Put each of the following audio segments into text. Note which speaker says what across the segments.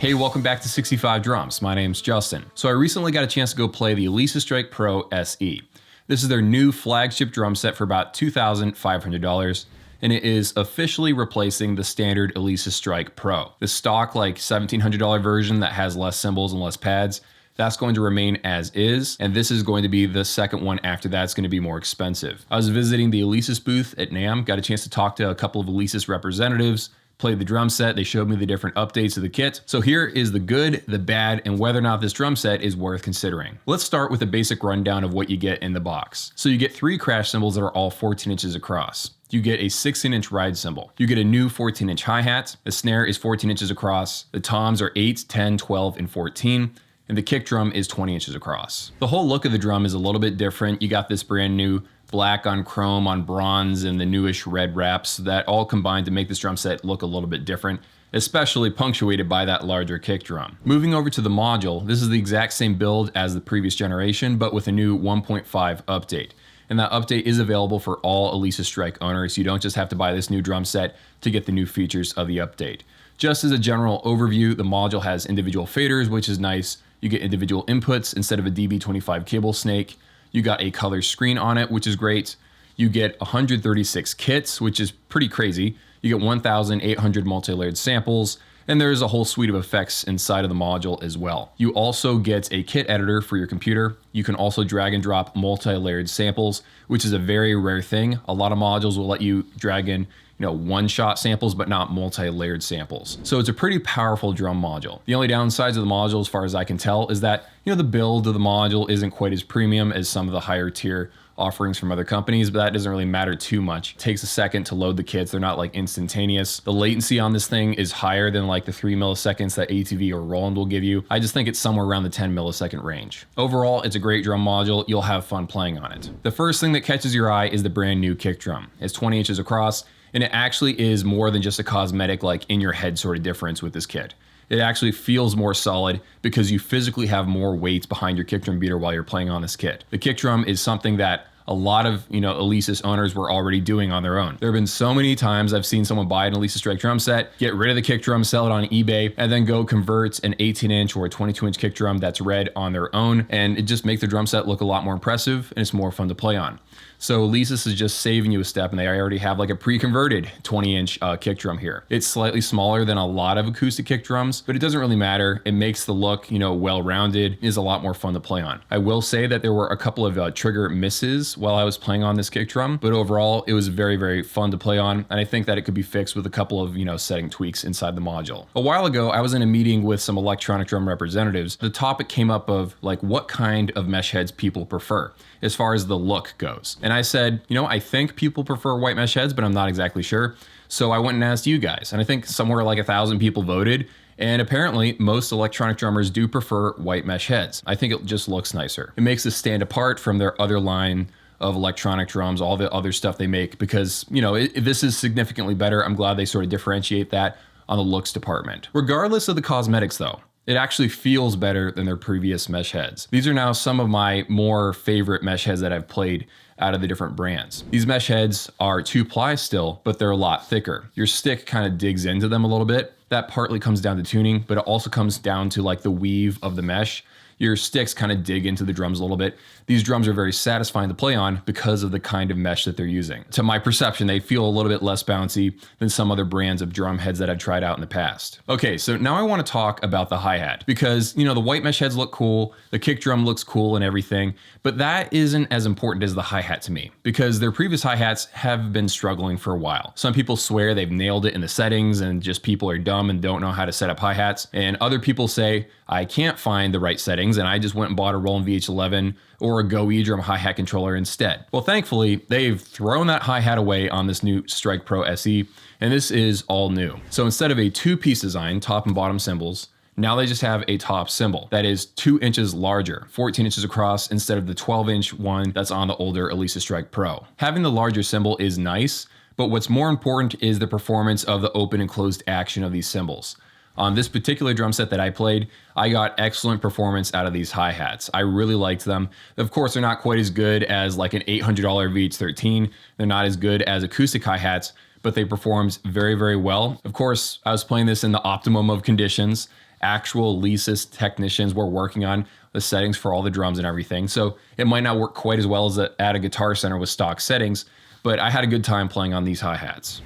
Speaker 1: Hey, welcome back to 65 Drums. My name's Justin. So I recently got a chance to go play the Alesis Strike Pro SE. This is their new flagship drum set for about $2,500, and it is officially replacing the standard Alesis Strike Pro. The stock like $1,700 version that has less cymbals and less pads, that's going to remain as is, and this is going to be the second one after that. It's going to be more expensive. I was visiting the Alesis booth at NAMM, got a chance to talk to a couple of Alesis representatives, played the drum set, they showed me the different updates of the kit. So here is the good, the bad, and whether or not this drum set is worth considering. Let's start with a basic rundown of what you get in the box. So you get 3 crash cymbals that are all 14 inches across. You get a 16-inch ride cymbal. You get a new 14-inch hi-hat. The snare is 14 inches across. The toms are 8, 10, 12, and 14. And the kick drum is 20 inches across. The whole look of the drum is a little bit different. You got this brand new black on chrome on bronze and the newish red wraps that all combine to make this drum set look a little bit different, especially punctuated by that larger kick drum. Moving over to the module, this is the exact same build as the previous generation, but with a new 1.5 update. And that update is available for all Alesis Strike owners. You don't just have to buy this new drum set to get the new features of the update. Just as a general overview, the module has individual faders, which is nice. You get individual inputs instead of a DB25 cable snake. You got a color screen on it, which is great. You get 136 kits, which is pretty crazy. You get 1,800 multi-layered samples, and there's a whole suite of effects inside of the module as well. You also get a kit editor for your computer. You can also drag and drop multi-layered samples, which is a very rare thing. A lot of modules will let you drag in one-shot samples, but not multi-layered samples. So it's a pretty powerful drum module. The only downsides of the module, as far as I can tell, is that the build of the module isn't quite as premium as some of the higher tier offerings from other companies, but that doesn't really matter too much. It takes a second to load the kits. They're not like instantaneous. The latency on this thing is higher than like the 3 milliseconds that ATV or Roland will give you. I just think it's somewhere around the 10 millisecond range. Overall, it's a great drum module. You'll have fun playing on it. The first thing that catches your eye is the brand new kick drum. It's 20 inches across, and it actually is more than just a cosmetic, like in your head sort of difference with this kit. It actually feels more solid because you physically have more weight behind your kick drum beater while you're playing on this kit. The kick drum is something that a lot of Alesis owners were already doing on their own. There have been so many times I've seen someone buy an Alesis Strike drum set, get rid of the kick drum, sell it on eBay, and then go convert an 18-inch or a 22-inch kick drum that's red on their own, and it just makes the drum set look a lot more impressive and it's more fun to play on. So Alesis is just saving you a step, and they already have like a pre-converted 20-inch kick drum here. It's slightly smaller than a lot of acoustic kick drums, but it doesn't really matter. It makes the look, well-rounded, is a lot more fun to play on. I will say that there were a couple of trigger misses while I was playing on this kick drum, but overall it was very, very fun to play on, and I think that it could be fixed with a couple of, setting tweaks inside the module. A while ago, I was in a meeting with some electronic drum representatives. The topic came up of like what kind of mesh heads people prefer as far as the look goes. And I said, I think people prefer white mesh heads, but I'm not exactly sure. So I went and asked you guys, and I think somewhere like 1,000 people voted. And apparently most electronic drummers do prefer white mesh heads. I think it just looks nicer. It makes it stand apart from their other line of electronic drums, all the other stuff they make, because, this is significantly better. I'm glad they sort of differentiate that on the looks department. Regardless of the cosmetics though, it actually feels better than their previous mesh heads. These are now some of my more favorite mesh heads that I've played out of the different brands. These mesh heads are 2-ply still, but they're a lot thicker. Your stick kind of digs into them a little bit. That partly comes down to tuning, but it also comes down to like the weave of the mesh. Your sticks kind of dig into the drums a little bit. These drums are very satisfying to play on because of the kind of mesh that they're using. To my perception, they feel a little bit less bouncy than some other brands of drum heads that I've tried out in the past. Okay, so now I want to talk about the hi-hat because, the white mesh heads look cool, the kick drum looks cool and everything, but that isn't as important as the hi-hat to me because their previous hi-hats have been struggling for a while. Some people swear they've nailed it in the settings and just people are dumb and don't know how to set up hi-hats, and other people say, I can't find the right settings and I just went and bought a Roland VH11 or a Go Edrum hi-hat controller instead. Well, thankfully, they've thrown that hi-hat away on this new Strike Pro SE, and this is all new. So instead of a 2-piece design, top and bottom cymbals, now they just have a top cymbal that is 2 inches larger, 14 inches across instead of the 12-inch one that's on the older Alesis Strike Pro. Having the larger cymbal is nice, but what's more important is the performance of the open and closed action of these cymbals. On this particular drum set that I played, I got excellent performance out of these hi-hats. I really liked them. Of course, they're not quite as good as like an $800 VH13. They're not as good as acoustic hi-hats, but they performed very, very well. Of course, I was playing this in the optimum of conditions, actual Alesis technicians were working on the settings for all the drums and everything. So it might not work quite as well as at a Guitar Center with stock settings, but I had a good time playing on these hi-hats.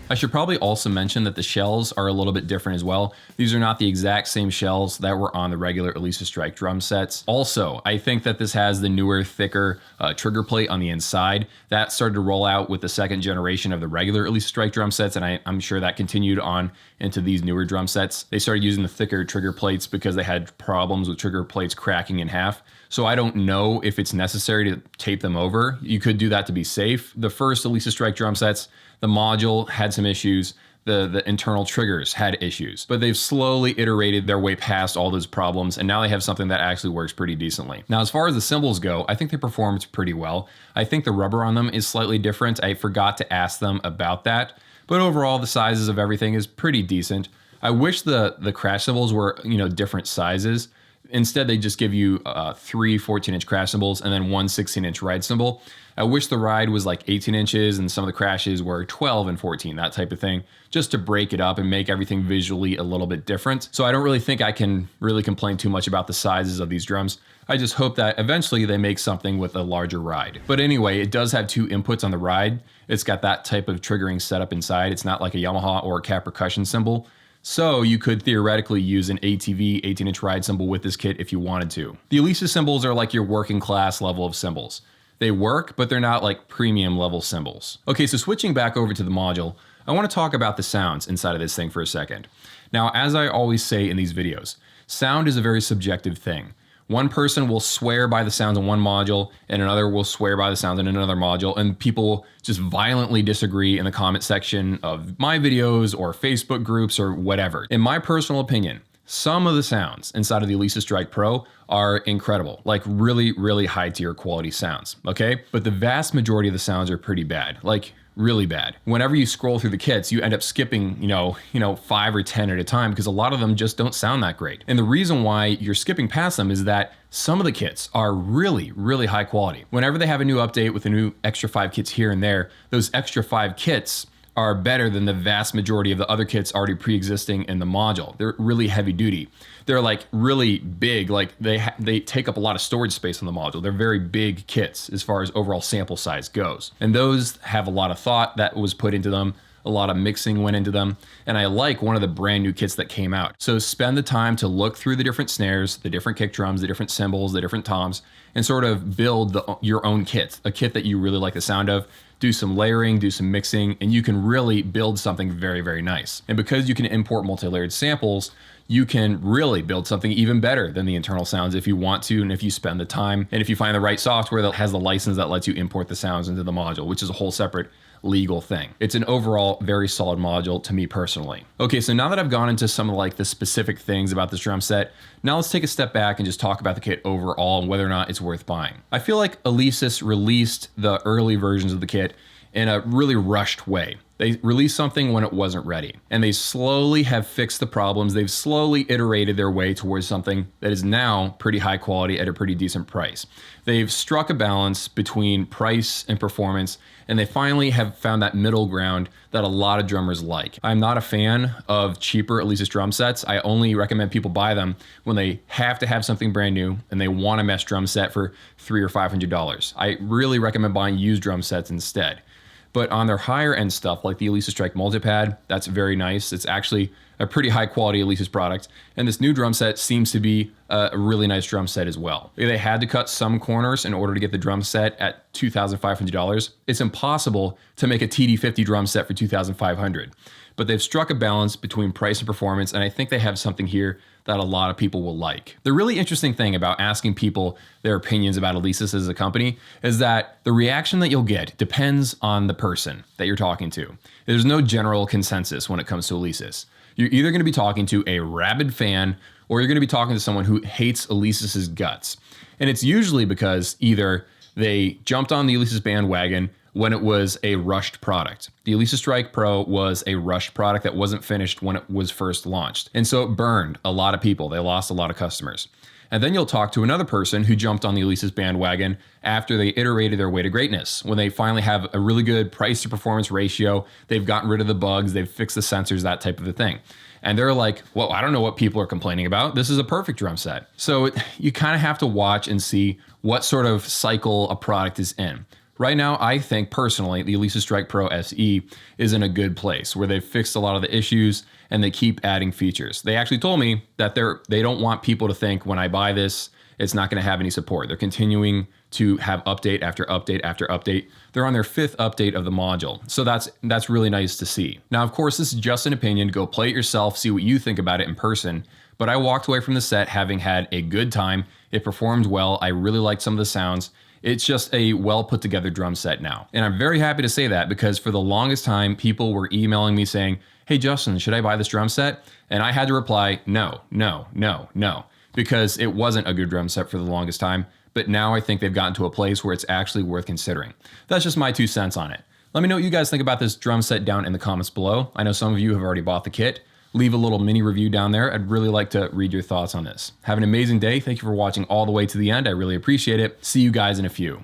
Speaker 1: I should probably also mention that the shells are a little bit different as well. These are not the exact same shells that were on the regular Alesis Strike drum sets. Also, I think that this has the newer, thicker trigger plate on the inside. That started to roll out with the second generation of the regular Alesis Strike drum sets, and I'm sure that continued on into these newer drum sets. They started using the thicker trigger plates because they had problems with trigger plates cracking in half. So I don't know if it's necessary to tape them over. You could do that to be safe. The first Alesis Strike drum sets, the module had some issues. The internal triggers had issues, but they've slowly iterated their way past all those problems, and now they have something that actually works pretty decently. Now, as far as the cymbals go, I think they performed pretty well. I think the rubber on them is slightly different. I forgot to ask them about that, but overall, the sizes of everything is pretty decent. I wish the crash cymbals were, different sizes. Instead, they just give you 3 14-inch crash cymbals and then 1 16-inch ride cymbal. I wish the ride was like 18 inches and some of the crashes were 12 and 14, that type of thing, just to break it up and make everything visually a little bit different. So I don't really think I can really complain too much about the sizes of these drums. I just hope that eventually they make something with a larger ride. But anyway, it does have 2 inputs on the ride. It's got that type of triggering setup inside. It's not like a Yamaha or a Cat percussion cymbal. So you could theoretically use an ATV 18-inch ride cymbal with this kit if you wanted to. The Alesis cymbals are like your working class level of cymbals. They work, but they're not like premium level cymbals. Okay, so switching back over to the module, I want to talk about the sounds inside of this thing for a second. Now, as I always say in these videos, sound is a very subjective thing. One person will swear by the sounds in one module, and another will swear by the sounds in another module, and people just violently disagree in the comment section of my videos or Facebook groups or whatever. In my personal opinion, some of the sounds inside of the Alesis Strike Pro are incredible, like really, really high tier quality sounds, okay? But the vast majority of the sounds are pretty bad, like really bad. Whenever you scroll through the kits, you end up skipping, 5 or 10 at a time because a lot of them just don't sound that great. And the reason why you're skipping past them is that some of the kits are really, really high quality. Whenever they have a new update with a new extra 5 kits here and there, those extra 5 kits are better than the vast majority of the other kits already pre-existing in the module. They're really heavy duty. They're like really big, like they take up a lot of storage space on the module. They're very big kits as far as overall sample size goes. And those have a lot of thought that was put into them. A lot of mixing went into them, and I like one of the brand new kits that came out. So spend the time to look through the different snares, the different kick drums, the different cymbals, the different toms, and sort of build your own kit, a kit that you really like the sound of. Do some layering, do some mixing, and you can really build something very, very nice. And because you can import multi-layered samples, you can really build something even better than the internal sounds if you want to, and if you spend the time, and if you find the right software that has the license that lets you import the sounds into the module, which is a whole separate legal thing. It's an overall very solid module to me personally. Okay, so now that I've gone into some of like the specific things about this drum set, now let's take a step back and just talk about the kit overall and whether or not it's worth buying. I feel like Alesis released the early versions of the kit in a really rushed way. They released something when it wasn't ready, and they slowly have fixed the problems. They've slowly iterated their way towards something that is now pretty high quality at a pretty decent price. They've struck a balance between price and performance, and they finally have found that middle ground that a lot of drummers like. I'm not a fan of cheaper Alesis drum sets. I only recommend people buy them when they have to have something brand new and they want a mesh drum set for $300 or $500. I really recommend buying used drum sets instead. But on their higher end stuff, like the Alesis Strike Multipad, that's very nice. It's actually a pretty high quality Alesis product. And this new drum set seems to be a really nice drum set as well. They had to cut some corners in order to get the drum set at $2,500. It's impossible to make a TD50 drum set for $2,500. but they've struck a balance between price and performance, and I think they have something here that a lot of people will like. The really interesting thing about asking people their opinions about Alesis as a company is that the reaction that you'll get depends on the person that you're talking to. There's no general consensus when it comes to Alesis. You're either going to be talking to a rabid fan or you're going to be talking to someone who hates Alesis's guts. And it's usually because either they jumped on the Alesis bandwagon when it was a rushed product. The Alesis Strike Pro was a rushed product that wasn't finished when it was first launched. And so it burned a lot of people. They lost a lot of customers. And then you'll talk to another person who jumped on the Alesis bandwagon after they iterated their way to greatness. When they finally have a really good price to performance ratio, they've gotten rid of the bugs, they've fixed the sensors, that type of a thing. And they're like, well, I don't know what people are complaining about. This is a perfect drum set. So you kind of have to watch and see what sort of cycle a product is in. Right now, I think personally, the Alesis Strike Pro SE is in a good place where they've fixed a lot of the issues and they keep adding features. They actually told me that they don't want people to think when I buy this, it's not going to have any support. They're continuing to have update after update after update. They're on their 5th update of the module. So that's really nice to see. Now, of course, this is just an opinion. Go play it yourself, see what you think about it in person. But I walked away from the set having had a good time. It performed well. I really liked some of the sounds. It's just a well put together drum set now. And I'm very happy to say that because for the longest time, people were emailing me saying, hey, Justin, should I buy this drum set? And I had to reply, no, no, no, no, because it wasn't a good drum set for the longest time. But now I think they've gotten to a place where it's actually worth considering. That's just my 2 cents on it. Let me know what you guys think about this drum set down in the comments below. I know some of you have already bought the kit. Leave a little mini review down there. I'd really like to read your thoughts on this. Have an amazing day. Thank you for watching all the way to the end. I really appreciate it. See you guys in a few.